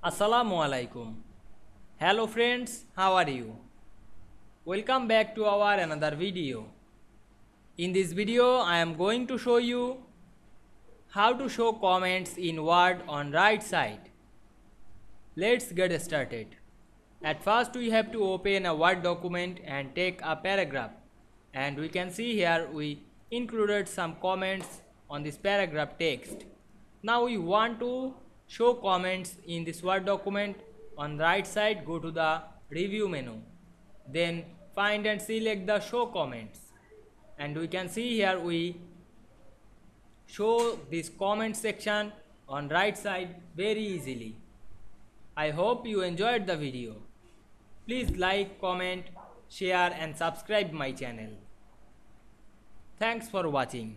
Assalamu Walaikum. Hello friends, how are you? Welcome back to our another video. In this video, I am going to show you how to show comments in Word on right side. Let's get started. At first, we have to open a Word document and take a paragraph. And we can see here we included some comments on this paragraph text. Now we want to show comments in this Word document. On right side, go to the review menu. Then find and select the show comments. And we can see here we show this comment section on right side very easily. I hope you enjoyed the video. Please like, comment, share and subscribe my channel. Thanks for watching.